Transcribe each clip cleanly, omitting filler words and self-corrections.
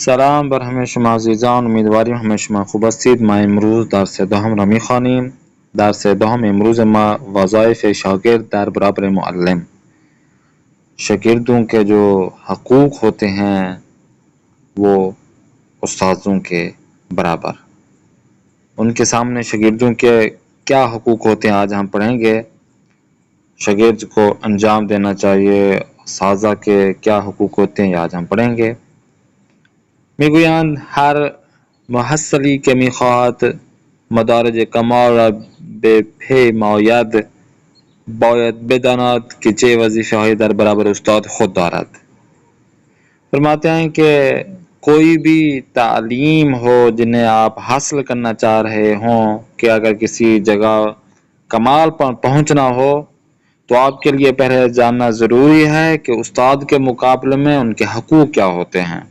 سلام بر همه شما عزیزان، امیدواریم همه شما خوب هستید. ما امروز درس دهم را میخوانیم. درس دهم امروز ما وظایف شاگرد در برابر معلم. شاگردوں کے جو حقوق ہوتے ہیں وہ استاذوں کے برابر، ان کے سامنے شاگردوں کے کیا حقوق ہوتے ہیں آج ہم پڑھیں گے. شاگرد کو انجام دینا چاہیے، اساتذہ کے کیا حقوق ہوتے ہیں آج ہم پڑھیں گے. میگویند هر محصلی که میخواهد مدارج کمال را به پی ماید باید بداند که چه وظیفه هایی در برابر استاد خود دارد. فرماتے ہیں کہ کوئی بھی تعلیم ہو جنہیں آپ حاصل کرنا چاہ رہے ہوں، کہ اگر کسی جگہ کمال پر پہنچنا ہو تو آپ کے لیے پہلے جاننا ضروری ہے کہ استاد کے مقابلے میں ان کے حقوق کیا ہوتے ہیں.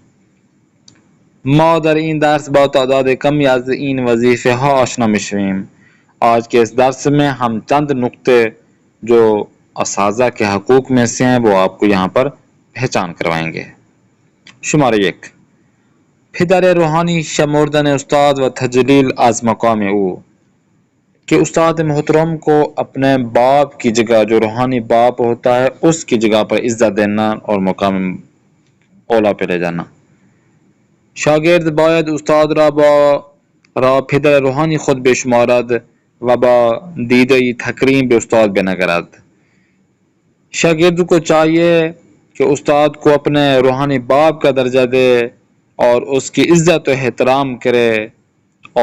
ما در این درس با تعداد کمی از این وظیفه ها آشنا میشویم. آج کے اس درس میں ہم چند نقطے جو اساتذہ کے حقوق میں سے ہیں وہ آپ کو یہاں پر پہچان کروائیں گے. شماره 1. پدر روحانی شمردن استاد و تجلیل از مقام او، کہ استاد محترم کو اپنے باپ کی جگہ، جو روحانی باپ ہوتا ہے اس کی جگہ پر عزت دینا اور مقام اولا پہ لے جانا. شاگرد باید استاد را پدر روحانی خود بشمارد و با دیده تکریم به استاد بنگرد. شاگرد کو چاہیے کہ استاد کو اپنے روحانی باپ کا درجہ دے اور اس کی عزت و احترام کرے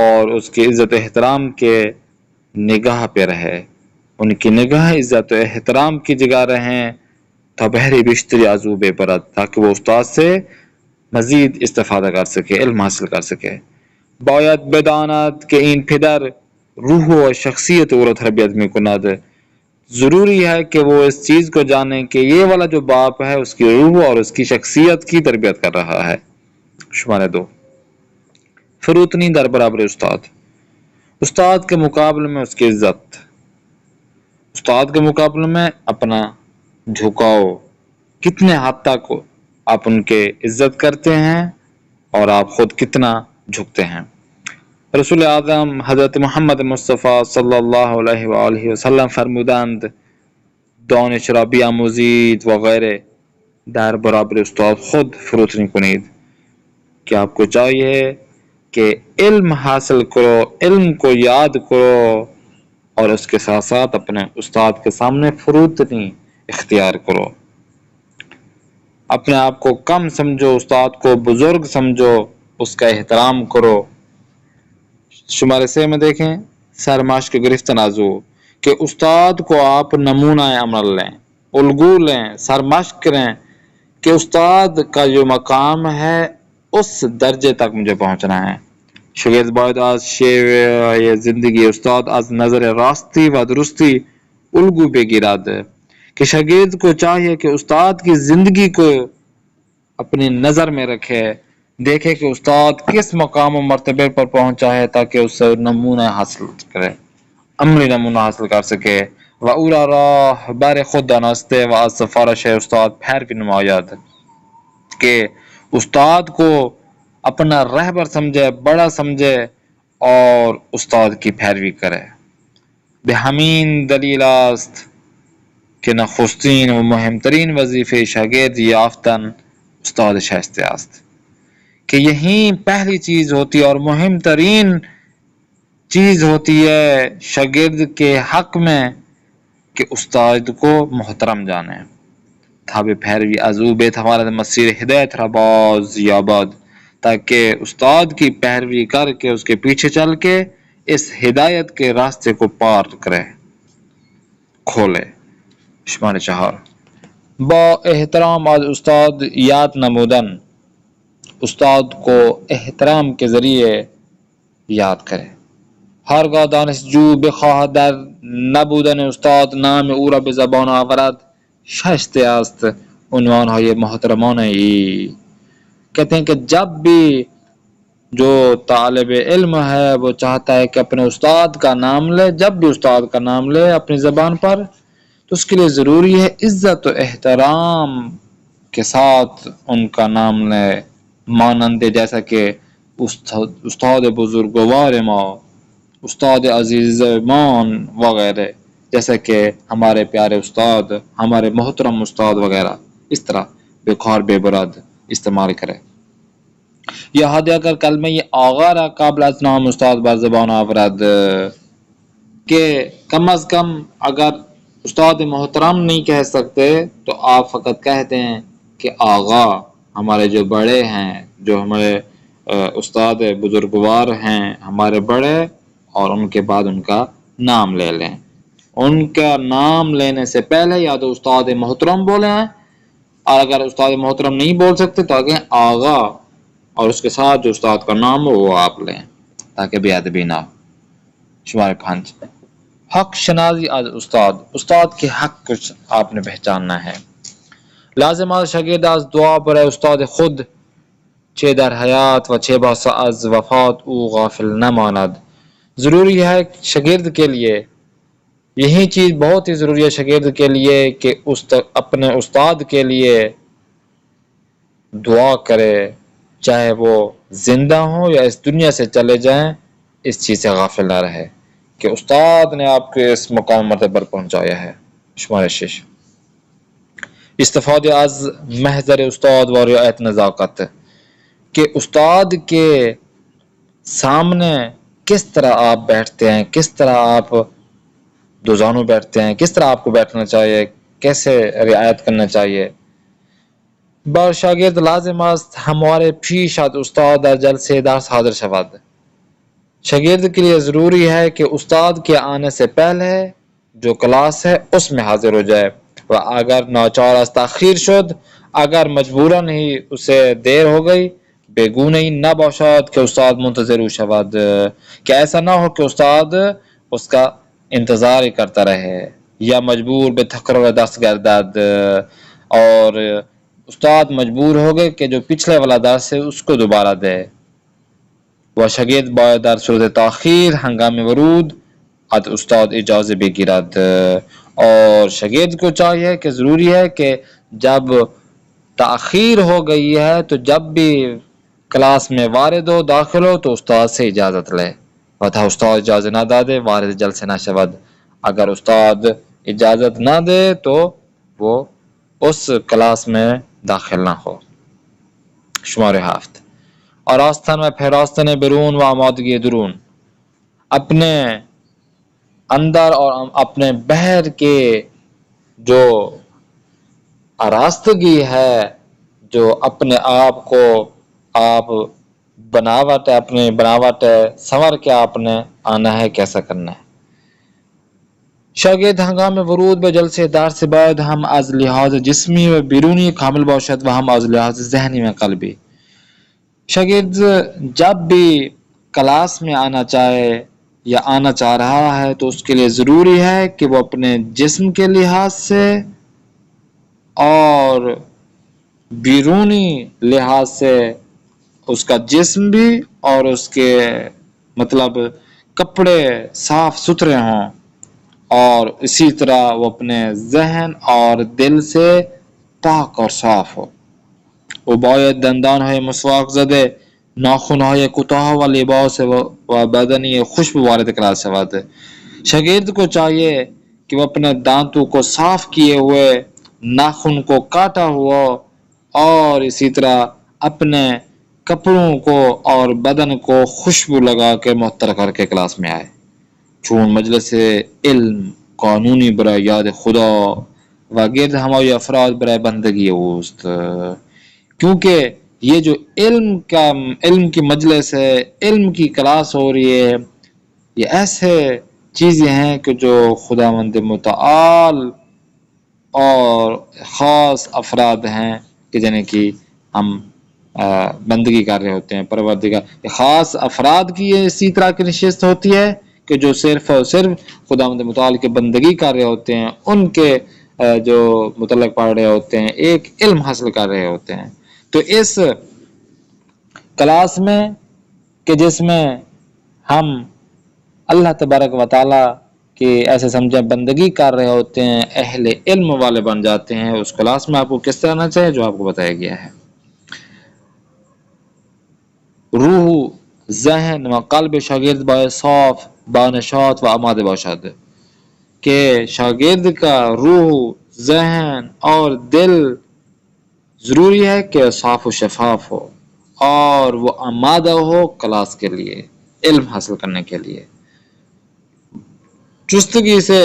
اور اس کی عزت و احترام کے نگاہ پہ رہے. ان کی نگاہ عزت و احترام کی جگہ رہیں تا بہری بیشتری عزوبے پرد، تاکہ وہ استاد سے مزید استفاده کر سکے، علم حاصل کر سکے. باید بداند که این پدر روح و شخصیت او را تربیت میکند. ضروری ہے کہ وہ اس چیز کو جانے کہ یہ والا جو باپ ہے اس کی روح اور اس کی شخصیت کی تربیت کر رہا ہے. شماره 2. فروتنی در برابر استاد. استاد کے مقابلے میں اس کی عزت. استاد کے مقابلے میں اپنا جھکاؤ، کتنے حد تک آپ ان کے عزت کرتے ہیں اور آپ خود کتنا جھکتے ہیں. رسول اعظم حضرت محمد مصطفیٰ صلی اللہ علیہ وآلہ وسلم فرمودند دانش را بیاموزید وغیرہ در برابر استاد خود فروتنی کنید، کہ آپ کو چاہیے کہ علم حاصل کرو، علم کو یاد کرو اور اس کے ساتھ ساتھ اپنے استاد کے سامنے فروتنی اختیار کرو. اپنے آپ کو کم سمجھو، استاد کو بزرگ سمجھو، اس کا احترام کرو. شماره 3 میں دیکھیں سرماش کے گرفت تنازع، کہ استاد کو آپ نمونہ عمل لیں، الگو لیں، سرمشق کریں کہ استاد کا جو مقام ہے اس درجے تک مجھے پہنچنا ہے. شاگرد باید از شیوه زندگی استاد از نظر راستی و درستی الگو بگیرد، کہ شاگرد کو چاہیے کہ استاد کی زندگی کو اپنی نظر میں رکھے، دیکھے کہ استاد کس مقام و مرتبے پر پہنچا ہے تاکہ اس سے نمونہ حاصل کرے، عملی نمونہ حاصل کر سکے. و او را راه بر خود دانسته و از سفارش استاد پیروی نماید، کہ استاد کو اپنا رہبر سمجھے، بڑا سمجھے اور استاد کی پیروی کرے. به همین دلیل است که نخستین و مهمترین وظیفه شاگرد یافتن استاد شایسته است، کہ یہی پہلی چیز ہوتی ہے اور مہمترین چیز ہوتی ہے شاگرد کے حق میں کہ استاد کو محترم جانے تا به پیروی از او بتواند مسیر ہدایت را باز یابد، تاکہ استاد کی پیروی کر کے اس کے پیچھے چل کے اس ہدایت کے راستے کو پار کرے، کھولے. شماره 4. با احترام از استاد یاد نمودن. استاد کو احترام کے ذریعے یاد کرے. هرگاه دانشجو بخواهد در نبودن استاد نام او را به زبان آورد شایسته است عنوان های محترمانه ای. کہتے ہیں کہ جب بھی جو طالب علم ہے وہ چاہتا ہے کہ اپنے استاد کا نام لے، جب بھی استاد کا نام لے اپنی زبان پر، تو اس کے لیے ضروری ہے عزت و احترام کے ساتھ ان کا نام لے مانند جیسا کہ استاد بزرگوار ما، استاد عزیز مان وغیرہ، جیسا کہ ہمارے پیارے استاد، ہمارے محترم استاد وغیرہ، اس طرح بےخار بے براد استعمال کرے. یہ حد اگر کلمہ یہ آغا را قابل اتنام استاد بر زبان آورد کہ کم از کم اگر استاد محترم نہیں کہہ سکتے تو آپ فقط کہہ دیں کہ آغا، ہمارے جو بڑے ہیں، جو ہمارے استاد بزرگوار ہیں، ہمارے بڑے، اور ان کے بعد ان کا نام لے لیں. ان کا نام لینے سے پہلے یا تو استاد محترم بولیں، اور اگر استاد محترم نہیں بول سکتے تو آگے آغا، اور اس کے ساتھ جو استاد کا نام ہو وہ آپ لیں تاکہ بے ادبی نہ ہو. شمار 5 حق شناسی از استاد. استاد کے حق کچھ آپ نے پہچاننا ہے. لازم از شاگرد از دعا برای استاد خود چه در حیات و چه بعد از وفات او غافل نماند. ضروری ہے شاگرد کے لیے، یہی چیز بہت ہی ضروری ہے شاگرد کے لیے کہ اپنے استاد کے لیے دعا کرے، چاہے وہ زندہ ہوں یا اس دنیا سے چلے جائیں، اس چیز سے غافل نہ رہے کہ استاد نے آپ کو اس مقام مرتبہ پر پہنچایا ہے. شمار 6 استفادہ از محضر استاد و رعایت نزاکت. کہ استاد کے سامنے کس طرح آپ بیٹھتے ہیں، کس طرح آپ دو زانو بیٹھتے ہیں، کس طرح آپ کو بیٹھنا چاہیے، کیسے رعایت کرنا چاہیے. بر شاگرد لازم است ہمارے پیش از استاد در جلسه درس حاضر شود. شاگرد کے لیے ضروری ہے کہ استاد کے آنے سے پہلے جو کلاس ہے اس میں حاضر ہو جائے، و اگر ناچار از تاخیر شد، اگر مجبوراً ہی اسے دیر ہو گئی، بیگونه ای نباشد کہ استاد منتظر او شود، کہ ایسا نہ ہو کہ استاد اس کا انتظار ہی کرتا رہے یا مجبور به تکرار درس گردد، اور استاد مجبور ہو گئے کہ جو پچھلے والا درس ہے اس کو دوبارہ دے. و شاگرد باید در صورت تاخیر ہنگام ورود از استاد اجازه بگیرد. اور شاگرد کو چاہیے کہ ضروری ہے کہ جب تاخیر ہو گئی ہے تو جب بھی کلاس میں وارد ہو، داخل ہو، تو استاد سے اجازت لے. و تا استاد اجازت نہ داده وارد جلسه نشود. اگر استاد اجازت نہ دے تو وہ اس کلاس میں داخل نہ ہو. شمار 7 آراستن و پیراستن برون و آمادگی درون. اپنے اندر اور اپنے بہر کے جو آراستگی ہے، جو اپنے آپ کو آپ بناوٹ ہے، اپنی بناوٹ ہے، سنور کے آپ نے آنا ہے، کیسا کرنا ہے. شاگرد ہنگام ورود به جلسه درس باید هم از لحاظ جسمی و بیرونی کامل باشد و هم از لحاظ ذہنی و قلبی. شاگرد جب بھی کلاس میں آنا چاہے یا آنا چاہ رہا ہے تو اس کے لیے ضروری ہے کہ وہ اپنے جسم کے لحاظ سے اور بیرونی لحاظ سے اس کا جسم بھی اور اس کے مطلب کپڑے صاف ستھرے ہوں، اور اسی طرح وہ اپنے ذہن اور دل سے پاک اور صاف ہو. او باید دندانهای مسواک زده، ناخنهای کوتاه و لباس و بدنی خوشبو وارد کلاس شود. شاگرد کو چاہیے کہ وہ اپنے دانتوں کو صاف کیے ہوئے، ناخن کو کاٹا ہوا، اور اسی طرح اپنے کپڑوں کو اور بدن کو خوشبو لگا کے معطر کر کے کلاس میں آئے. چون مجلس علم قانونی برای یاد خدا و گرد ہماری افراد برای بندگی اوست. کیونکہ یہ جو علم کی مجلس ہے، علم کی کلاس ہو رہی ہے، یہ ایسے چیزیں ہیں کہ جو خداوند متعال اور خاص افراد ہیں کہ جنہیں کی ہم بندگی کر رہے ہوتے ہیں. پروردگار خاص افراد کی اسی طرح کی نشست ہوتی ہے کہ جو صرف اور صرف خداوند متعال کی بندگی کر رہے ہوتے ہیں، ان کے جو متعلق پڑھ رہے ہوتے ہیں، ایک علم حاصل کر رہے ہوتے ہیں. تو اس کلاس میں کہ جس میں ہم اللہ تبارک و تعالی کہ ایسے سمجھیں بندگی کر رہے ہوتے ہیں، اہل علم والے بن جاتے ہیں، اس کلاس میں آپ کو کس طرح آنا چاہیے جو آپ کو بتایا گیا ہے. روح ذهن و قلب شاگرد باید صاف بانشات و آماده باشد کہ شاگرد کا روح ذہن اور دل ضروری ہے کہ صاف و شفاف ہو اور وہ آمادہ ہو کلاس کے لیے، علم حاصل کرنے کے لیے۔ چستگی سے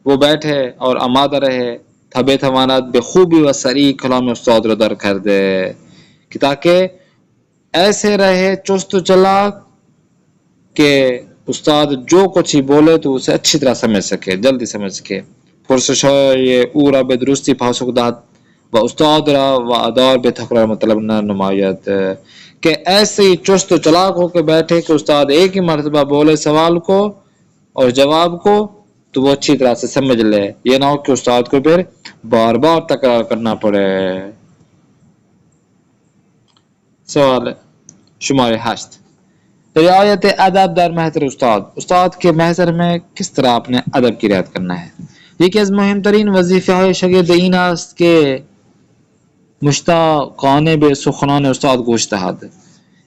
وہ بیٹھے اور آمادہ رہے تھبے تھوانت بخوبی و سریع کلام استاد رو در کر دے کہ تاکہ ایسے رہے چست و چلاک کہ استاد جو کچھ ہی بولے تو اسے اچھی طرح سمجھ سکے، جلدی سمجھ سکے۔ پرسش یہ او را به درستی پاسخ داد و استاد را و ادار به تکرار مطلب نہ نماید کہ ایسے ہی چست و چلاک ہو کے بیٹھے کہ استاد ایک ہی مرتبہ بولے سوال کو اور جواب کو تو وہ اچھی طرح سے سمجھ لے، یہ نہ ہو کہ استاد کو پھر بار بار تکرار کرنا پڑے۔ سوال شمار 8، رعایت ادب در محضر استاد، استاد کے محضر میں کس طرح اپنے ادب کی رعایت کرنا ہے؟ یکی از مهمترین وظیفه های شاگرد این است که مشتاقانه به سخنان استاد گوش دهد.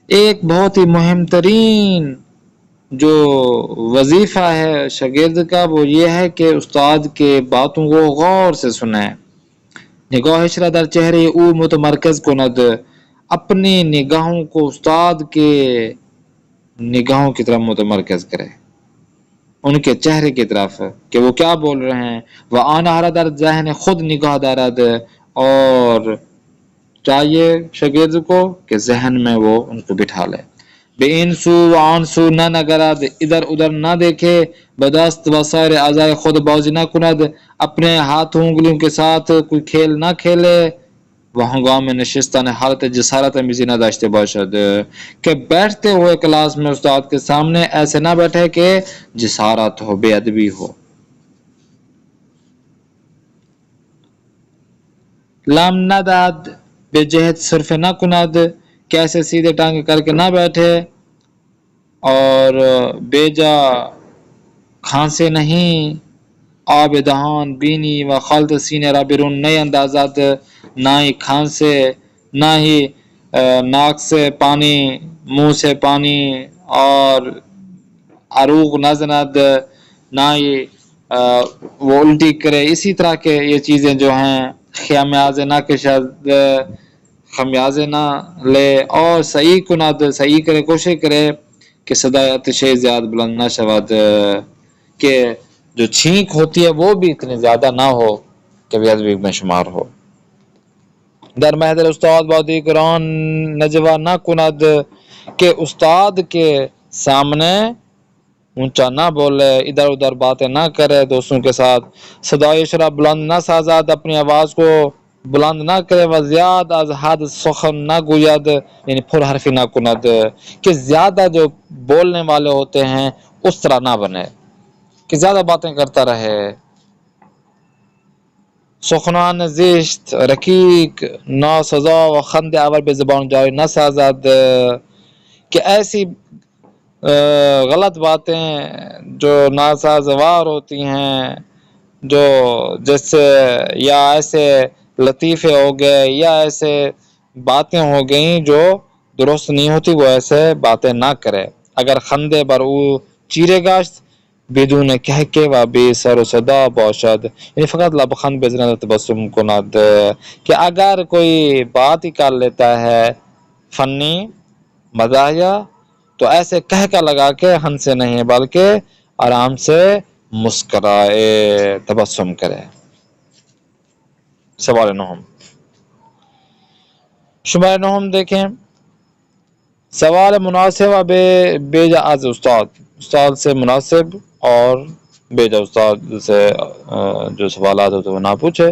ایک بہت ہی مہمترین جو وظیفہ ہے شاگرد کا وہ یہ ہے کہ استاد کے باتوں کو غور سے سنیں۔ نگاهش را در چہره او متمرکز کند، اپنی نگاہوں کو استاد کے نگاہوں کی طرف متمرکز کرے، ان کے چہرے کی طرف کہ وہ کیا بول رہے ہیں۔ وہ آنہا در ذہن خود نگاہ دارد، اور چاہیے شاگرد کو کہ ذہن میں وہ ان کو بٹھا لے۔ بے این سو و آن سو نہ نگرد، ادھر ادھر نہ دیکھے، بدست و سائر اعضاء خود بازی نہ کند، اپنے ہاتھوں انگلیوں کے ساتھ کوئی کھیل نہ کھیلے، و ہنگام نشستن حالت جسارت امیزی نہ داشته باشد کہ بیٹھتے ہوئے کلاس میں استاد کے سامنے ایسے نہ بیٹھے کہ جسارت ہو، بے ادبی ہو۔ لام نہ داد، بے جہت صرف نہ کند کہ ایسے سیدھے ٹانگے کر کے نہ بیٹھے اور بے جا کھانسے نہیں، آب دہان بینی و خالت سینے را بیرون نہیں اندازد، نہ ہی کھانسے، نہ ہی ناک سے پانی، منہ سے پانی، اور عروق نہ زند، نہ ہی وہ الٹی کرے، اسی طرح کے یہ چیزیں جو ہیں، خمیازے نہ کشد، خمیازے نہ لے، اور صحیح کند، صحیح کرے، کوشش کرے کہ صدای اتشی زیاد بلند نہ شود، کہ جو چھینک ہوتی ہے وہ بھی اتنی زیادہ نہ ہو کہ بے ادبی میں شمار ہو۔ در محضر استاد با دیگران نجوا نہ کند کہ استاد کے سامنے اونچا نہ بولے، ادھر ادھر باتیں نہ کرے دوستوں کے ساتھ، صدای شرا بلند نہ سازد، اپنی آواز کو بلند نہ کرے، و زیاد از حد سخن نہ گوید، یعنی پر حرفی نہ کند کہ زیادہ جو بولنے والے ہوتے ہیں اس طرح نہ بنے کہ زیادہ باتیں کرتا رہے۔ سخنان زشت رقیق ناسزا و خند آور به زبان جاری نہ سازد کہ ایسی غلط باتیں جو ناسازوار ہوتی ہیں، جو جس سے یا ایسے لطیفے ہو گئے یا ایسے باتیں ہو گئیں جو درست نہیں ہوتی، وہ ایسے باتیں نہ کرے۔ اگر خندے بر او چیرے گاشت بدون کہکے و بی سر و صدا باشد، یعنی فقط لبخند بزند تبسم کند کہ اگر کوئی بات ہی کر لیتا ہے فنی مزاحیہ تو ایسے کہکا لگا کے ہنسے نہیں بلکہ آرام سے مسکرائے، تبسم کرے۔ سوال 9، شمار 9 دیکھیں، سوال مناسب و بے جا از استاد، استاد سے مناسب اور بے جا استاد سے جو سوالات ہوتے وہ نہ پوچھے۔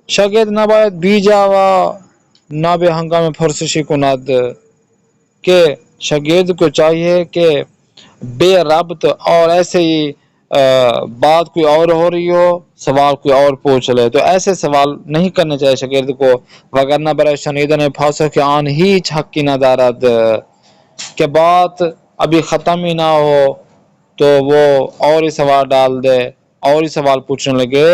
شاگرد نہ باید بیجا و نہ بے ہنگام پرسشی کند کہ شاگرد کو چاہیے کہ بے ربط اور ایسے ہی بات کوئی اور ہو رہی ہو سوال کوئی اور پوچھ لے تو ایسے سوال نہیں کرنے چاہیے شاگرد کو، وگرنہ برای شنیدن پاسخ آن ہیچ حقی نہ دارد کہ بات ابھی ختم ہی نہ ہو تو وہ اور ہی سوال ڈال دے، اور ہی سوال پوچھنے لگے،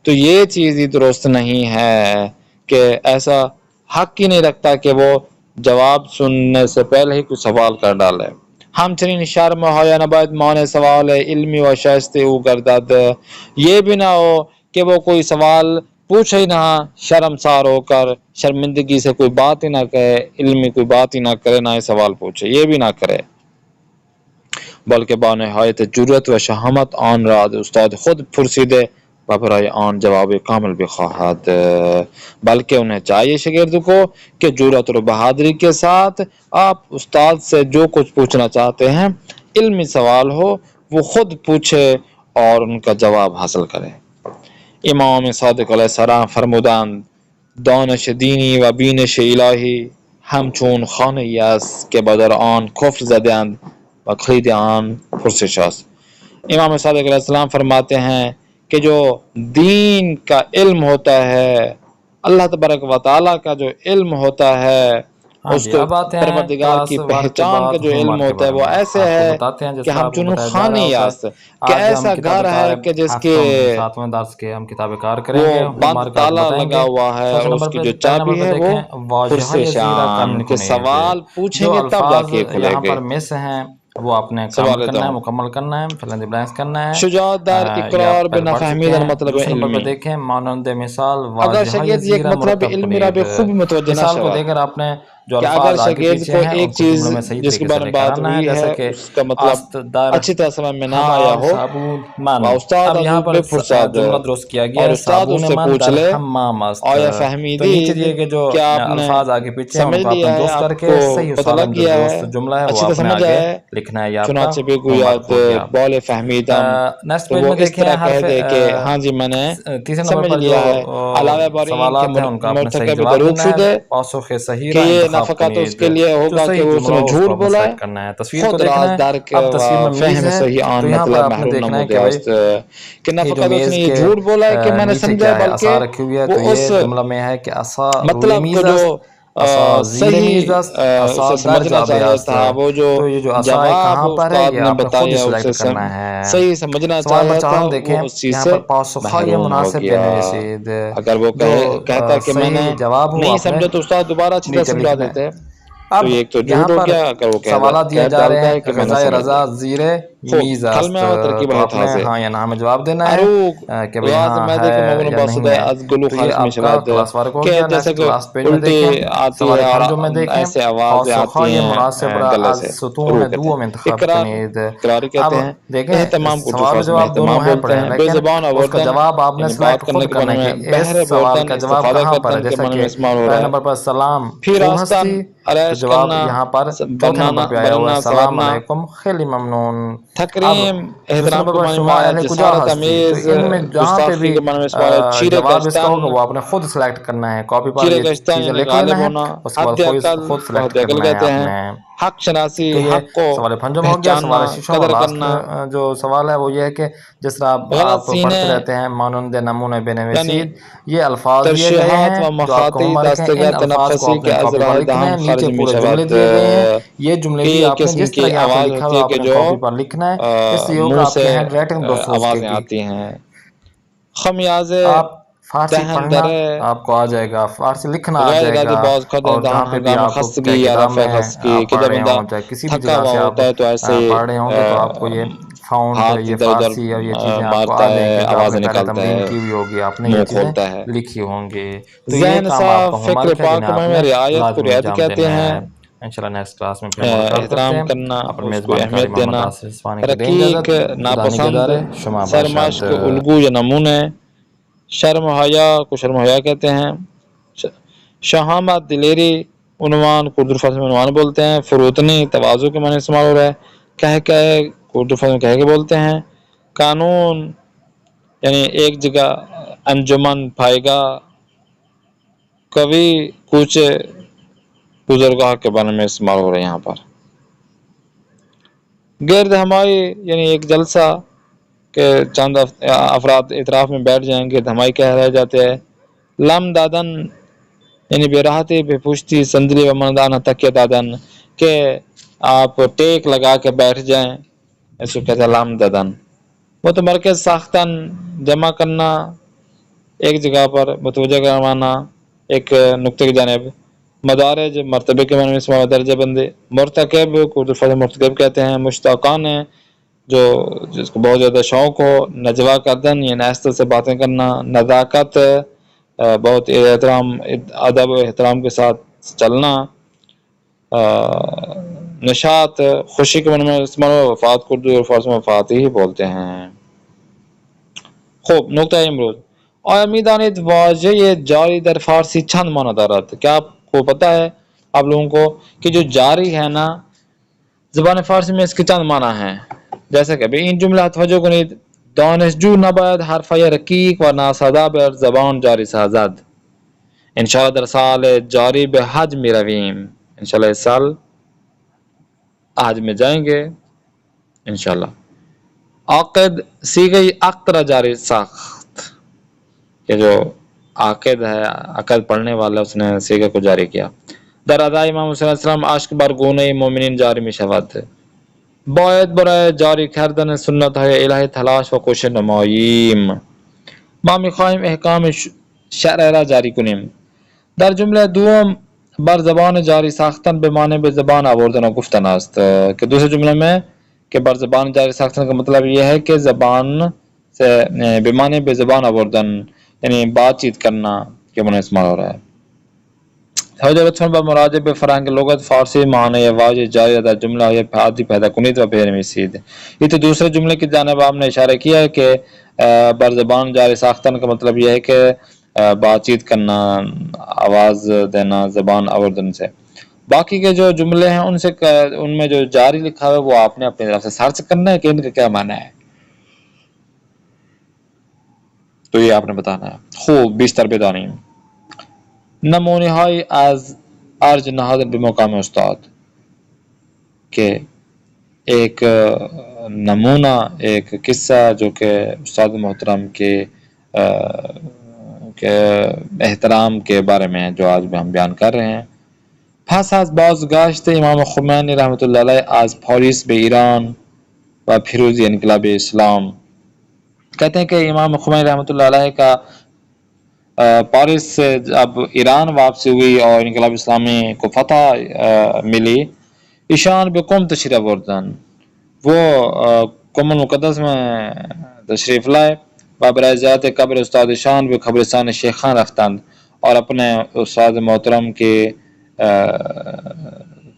تو یہ چیز ہی درست نہیں ہے کہ ایسا حق ہی نہیں رکھتا کہ وہ جواب سننے سے پہلے ہی کچھ سوال کر ڈالے. همچنین شرم و حیا نباید مانع سوال علمی و شائسته او گردد. یہ بھی نہ ہو کہ وہ کوئی سوال پوچھے ہی نہ شرمسار ہو کر شرمندگی سے کوئی بات ہی نہ کہے، علمی کوئی بات ہی نہ کرے، نہ ہی سوال پوچھے، یہ بھی نہ کرے، بلکہ با نہایت جرأت و شہامت آن را از استاد خود پرسیده و برای آن جواب کامل بخواهد. بلکہ انہیں چاہیے شاگرد کو کہ جرأت اور بہادری کے ساتھ آپ استاد سے جو کچھ پوچھنا چاہتے ہیں، علمی سوال ہو، وہ خود پوچھے اور ان کا جواب حاصل کرے. امام صادق علیہ السلام فرمودند دانش دینی و بینش الهی همچون خانه‌ای است که بدر آن کفر زده‌اند و کلید آن پرسش است. امام صادق علیہ السلام فرماتے ہیں کہ جو دین کا علم ہوتا ہے، اللہ تبارک و تعالیٰ کا جو علم ہوتا ہے، اس کو پروردگار کی پہچان کا جو علم ہوتا ہے، وہ ایسے ہے کہ ہم چون خانی است، کہ ایسا گھر ہے کہ جس کے وہ بند تالا لگا ہوا ہے اور اس کی جو چابی ہے وہ پرسشان، کہ سوال پوچھیں گے تب جا کے کھلے گے. وہ اپنے کام کرنا ہے، مکمل کرنا ہے، فلند بلانس کرنا ہے. شجاعت در اقرار بنا فهمیدن مطلب علمی. دیکھیں مانند مثال اگر شاگرد یہ ایک مطلب علمی را بخوبی متوجہ نہ مثال کو دے کر آپ نے جو الفاظ آگے پیچھے ہیں ایک چیز جس کے بارے میں بات ہوئی ہے اس کا مطلب اچھی طرح سمجھ میں نہ آیا ہو، استاد اب یہاں پر جملہ درست کیا گیا ہے، صابون من در حمام است. آیا تو فہمیدی نیچے یہ کہ جو الفاظ آگے پیچھے ہیں ان کو آپ نے درست کر کے صحیح و سالم جو درست جملہ ہے وہ آپ نے آگے لکھنا ہے. چنانچہ بگوید بال فہمیدم، نیکسٹ تو پیج وہ میں اس طرح کہہ دے کہ ہاں جی میں نے تیسرے سمجھ نمبر پر لیا ہے، علاوہ بر این سوالات ہیں ان کا آپ نے صحیح مرتکب جواب دروغ دینا ہے. شدہ پاسخ صحیح کہ را یہ انتخاب نفقہ تو اس کنید، کے لیے جو ہوگا کہ صحیح وہ اس جملہ نے ہو اس جھوٹ کو آپ نے بولا ہے، سلیکٹ کرنا ہے. تصویر کو خود دیکھنا راز ہے. درک اب و تصویر میں میز فهم ہے صحیح تو آن یہاں پر مطلب آپ نے محروم دیکھنا ہے نموده کہ بھائی است کہ نہ یہ جو فقط اس میز نے یہ کے جھوٹ بولا ہے کہ میں نے نیچے سمجھا، کیا ہے عصا بلکہ رکھی ہوئی ہے، وہ تو اس یہ جملہ میں ہے کہ عصا روی مطلب میز کو جو است، عصا زیر میز صحیح است، عصا اسے در سمجھنا جعبه چاہیے است. تھا، وہ جو تو یہ جو عصا ہے جواب کہاں پر ہے استاد یہ نے آپ نے خود ہی بتایا سلیکٹ اسے کرنا ہے. صحیح سمجھنا سوال چاہیے نمبر 4 تھا، ہم وہ دیکھیں اس چیز یہاں سے پر پاسخهای محروم ہو مناسب گیا. بنویسید. اگر وہ جو کہتا کہ میں نے صحیح جواب ہو نہیں آپ نے سمجھا تو استاد دوبارہ اچھی طرح نیچے سمجھا لکھنا ہے. دیتے. تو اب یہ ایک تو یہاں جھوٹ ہو پر گیا اگر وہ سوالات دیے کہہ جا رہے ڈالتا ہیں ہے کہ میں نے غذائے سمجھ رضا لیا. زیر خوب میز کلمہ است. و ترکیب تو آپ نے تازه ہاں یا نہ میں جواب دینا ہے اروق کہ بھئی غاز ہاں معده که ہے ممنون یا نہیں باسده ہے. از گلو تو یہ خارج می آپ کا شود کلاس ورک ہو کہ گیا. جیسے نیکسٹ کہ کلاس پیج میں الٹی دیکھیں آتی سوال ہے اور پنجم میں دیکھیں ایسے آوازیں آتی پاسخهای ہیں مناسب را گلے از سے، ستون روح کہتے دوم ہیں. انتخاب اقرار کنید. اقراری اب کہتے ہیں، دیکھیں اہتمام کو سوال و ٹوفاس میں جواب دونوں اہتمام ہیں بولتے پڑھے، ہیں، بے لیکن زبان اس کا آوردن جواب آپ نے یعنی بات سلیکٹ کرنے خود کے کرنا معنی ہے میں کہ اس بہرے سوال بردن کا جواب استفادہ کہاں پر ہے. کردن کے جیسا معنی کہ میں استعمال ہو پہلے رہا ہے. نمبر پر سلام پھر خوب آستن ہستی، تو عرائش جواب کرنا، یہاں پر چوتھے نمبر پہ آیا ہوا ہے بننا، السلام سنورنا. علیکم خیلی ممنون. اب تکریم دوسرے احترام نمبر کے پر معنی میں شما آیا اہل کجا جسارت ہستی، تو امیز، ان میں جہاں پہ گستاخی بھی کے معنی میں استعمال ہے چیرے جواب اس کا گشتن. ہوگا وہ آپ نے خود سلیکٹ کرنا ہے. کاپی پر چیرے یہ گشتن چیزیں یعنی لکھ غالب لینا ہے، ہونا. اس کے بعد حد عقل خود کو سلیکٹ حد عقل کرنا ہے کہتے آپ ہیں. نے. حق شناسی، تو یہ حق کو سوال پنجم ہو گیا. پہچاننا، سوال ششم اور قدر لاسٹ کرنا. جو سوال ہے وہ یہ ہے کہ جس طرح غلط آپ سینے پڑھتے رہتے ہیں مانند نمونہ یعنی بنویسید، یہ الفاظ دیے گئے ترشیحات ہیں و جو آپ کو مخاطی ہوم ورک ہیں. ان دستگاه الفاظ کو تنفسی آپ که نے از کاپی پر راه لکھنا ہے. دهان نیچے خارج می پورے جملے شود دیے گئے ہیں. یہ جملے کہ بھی یہ آپ نے قسم جس کی طرح یہاں پہ آواز لکھا ہوتی ہوا ہے آپ کہ نے جو کاپی پر لکھنا ہے. اس سے یہ ہوگا منہ آپ سے کی ہینڈ رائٹنگ درست ہو سکے آوازیں گی. آتی ہیں. خمیازه آپ فارسی دهن پڑھنا دره آپ کو آ جائے گا، فارسی لکھنا آ غیر جائے ارادی گا. باز کردن اور دهان جہاں پہ بھی ہنگام آپ خستگی چاہے یا کتاب رفع میں خستگی آپ که پڑھ در رہے بنده ہوں، چاہے کسی بھی تھکا جگہ ہوا سے آپ ہوتا ہے تو ایسے پڑھ رہے ہوں گے، تو آپ کو یہ فاؤنٹ، ہاتھ یہ ادھر ادھر فارسی اور یہ چیزیں آپ کو مارتا آ جائیں ہے، گی جو آپ نے آوازیں پہلے نکالتا تمرین ہے، کی ہوئی ہوگی. آپ نے یہ منہ چیزیں کھولتا ہے. لکھی ہوں گی. تو یہ ذہن کام آپ کا صاف، ہوم فکر ورک ہے پاک جنہیں آپ میں نے رعایت کو لازمی رعایت انجام کہتے دینا ہیں. ہے. انشاءاللہ نیکسٹ کلاس میں پھر ملاقات کرتے احترام ہیں. کرنا، اپنے اس کو میزبان قاری اہمیت محمد دینا. آصف اسفانی کو دیں رقیق، اجازت. خدا ناپسند، نگہدار. شما سرمشق، باشد. الگو یا نمونے. شرم و حیا کو شرم و حیا کہتے ہیں. شہامت، دلیری، عنوان کو اردو الفاظ میں عنوان بولتے ہیں. فروتنی، تواضع کے معنی استعمال ہو رہا ہے. کہہ کو اردو الفاظ میں کہہ کے بولتے ہیں. قانون یعنی ایک جگہ انجمن پائے گا. کبھی کچھ بزرگاہ کے بارے میں استعمال ہو رہے ہیں یہاں پر. گرد ہمائی یعنی ایک جلسہ کہ چند افراد اطراف میں بیٹھ جائیں گے، دھمائی کہہ رہ جاتے ہیں. لم دادن یعنی بے راحتی، بے پشتی، سندلی و مندانہ تکیہ دادن کہ آپ ٹیک لگا کے بیٹھ جائیں، اس کو کہتے ہیں لم دادن. متمرکز ساختن جمع کرنا، ایک جگہ پر متوجہ کروانا ایک نقطے کی جانب. مدارج مرتبے کے معنی میں اسم درجہ بندی. مرتکب کو اردو الفاظ مرتکب کہتے ہیں. مشتاقان ہے جو جس کو بہت زیادہ شوق ہو. نجوا کردن یہ آہستہ سے باتیں کرنا. نزاکت بہت احترام ادب و احترام کے ساتھ چلنا. نشاط خوشی کے معنی میں استعمال. وفات کو اردو الفاظ میں وفات ہی بولتے ہیں. خوب نقطہ امروز آیا میدانید واژه جاری در فارسی چند معنی دارد. کیا آپ کو پتا ہے آپ لوگوں کو کہ جو جاری ہے نا زبان فارسی میں اس کے چند معنی ہیں. جیسے کہ این جملہ توجه کنید. دانشجو نباید حرفهای رقیق و ناساده بر زبان جاری سازد. انشاءالله در سال جاری به حج می رویم. انشاءاللہ اس سال حج میں جائیں گے انشاءاللہ. عاقد صیغہ عقد را جاری ساخت. کہ جو عاقد ہے عقد پڑھنے والا اس نے صیغہ کو جاری کیا. در ادای امام حسین علیه السلام اشک بر گونه مؤمنین جاری می شود. باید برای جاری کردن سنت های الهی تلاش و کوشش نماییم. ما میخواهیم احکام شرع را جاری کنیم. در جمله دوم بر زبان جاری ساختن به معنی به زبان آوردن و گفتن است. کہ دوسرے جملے میں کہ بر زبان جاری ساختن کا مطلب یہ ہے کہ زبان سے به معنی به زبان آوردن یعنی بات چیت کرنا کے معنی استعمال ہو رہا ہے. توجه لطفاً به مراجع به فرهنگ لغت فارسی معنی واژه جاری در جمله های عادی پیدا کنید و بنویسید. یہ تو دوسرے جملے کی جانب آپ نے اشارہ کیا ہے کہ بر زبان جاری ساختن کا مطلب یہ ہے کہ بات چیت کرنا آواز دینا زبان آوردن سے. باقی کے جو جملے ہیں ان میں جو جاری لکھا ہے وہ آپ نے اپنی طرف سے سرچ کرنا ہے کہ ان کا کیا معنی ہے تو یہ آپ نے بتانا ہے. خوب بیشتر بدانی. نمونه های از ارج نهادن به مقام استاد. کہ ایک نمونہ ایک قصہ جو کہ استاد محترم کے احترام کے بارے میں جو آج بھی ہم بیان کر رہے ہیں. پس از بازگشت امام خمینی رحمت اللہ علیہ از پاریس به ایران و پیروزی انقلاب اسلام. کہتے ہیں کہ امام خمینی رحمت اللہ علیہ کا پاریس سے اب ایران واپسی ہوئی اور انقلاب اسلامی کو فتح ملی. ایشان به قم تشریف آوردن. وہ قم المقدس میں تشریف لائے. و برای زیارت قبر استاد شان به قبرستان شیخان رفتند اور اپنے استاد محترم کی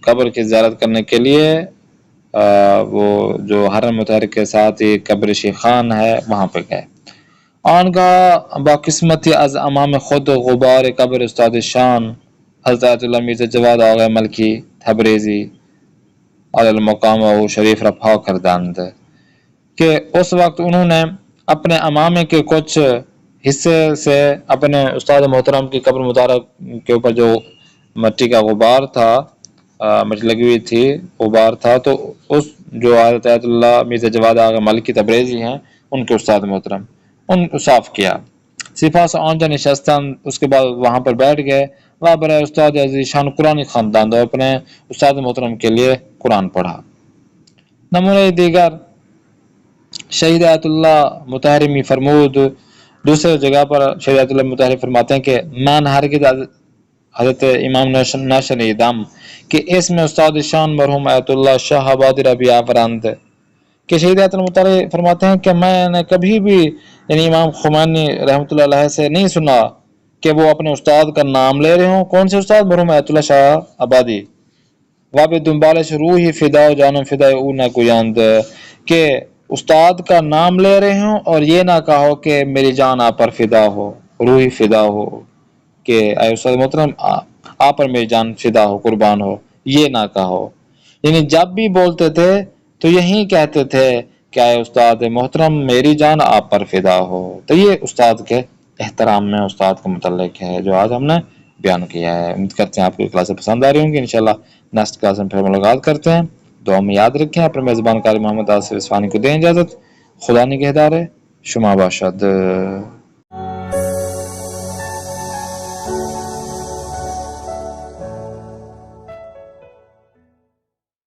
قبر کی زیارت کرنے کے لیے وہ جو حرم مطہر کے ساتھ ہی قبر شیخان ہے وہاں پہ گئے. آنگاه با قسمتی از امام خود غبار قبر استاد شان حضرت اللہ میرزا جواد آقا ملکی تبریزی علی المقام و شریف رفع کردند. کہ اس وقت انہوں نے اپنے امامے کے کچھ حصے سے اپنے استاد محترم کی قبر مبارک کے اوپر جو مٹی کا غبار تھا مٹی لگی ہوئی تھی غبار تھا تو اس جو حضرت اللہ میرزا جواد آقا ملکی تبریزی ہیں ان کے استاد محترم ان کو صاف کیا. سپاس آنجا نشستن. اس کے بعد وہاں پر بیٹھ گئے. وہ برائے استاد عزیز شان قرآن خواندند اور اپنے استاد محترم کے لیے قرآن پڑھا. نمونہ دیگر شہید آیت اللہ مطہرمی فرمود. دوسرے جگہ پر شہید آیت اللہ مطہر فرماتے ہیں کہ من ہرگز حضرت امام نہ شنیدم کہ اس میں استاد شان مرحوم آیت اللہ شاہ آبادی را بیاورند. کہ شہید آیت اللہ مطہر فرماتے ہیں کہ میں نے کبھی بھی یعنی امام خمینی رحمۃ اللہ علیہ سے نہیں سنا کہ وہ اپنے استاد کا نام لے رہے ہوں. کون سے استاد؟ مرحوم آیت اللہ شاہ آبادی. واب دنبالش روحی فدا و جانم فدا او نہ گویند. کہ استاد کا نام لے رہے ہوں اور یہ نہ کہو کہ میری جان آپ پر فدا ہو روحی فدا ہو کہ اے استاد محترم آپ پر میری جان فدا ہو قربان ہو یہ نہ کہو. یعنی جب بھی بولتے تھے تو یہی کہتے تھے کہ اے استاد محترم میری جان آپ پر فدا ہو. تو یہ استاد کے احترام میں استاد کے متعلق ہے جو آج ہم نے بیان کیا ہے. امید کرتے ہیں آپ کو کلاسیں پسند آ رہی ہوں گی. انشاءاللہ نیکسٹ کلاس میں پھر ملاقات کرتے ہیں. دعا میں یاد رکھیں. اپنے میزبان قاری محمد آصف اصفہانی کو دیں اجازت. خدا نگہدار. شما باشد.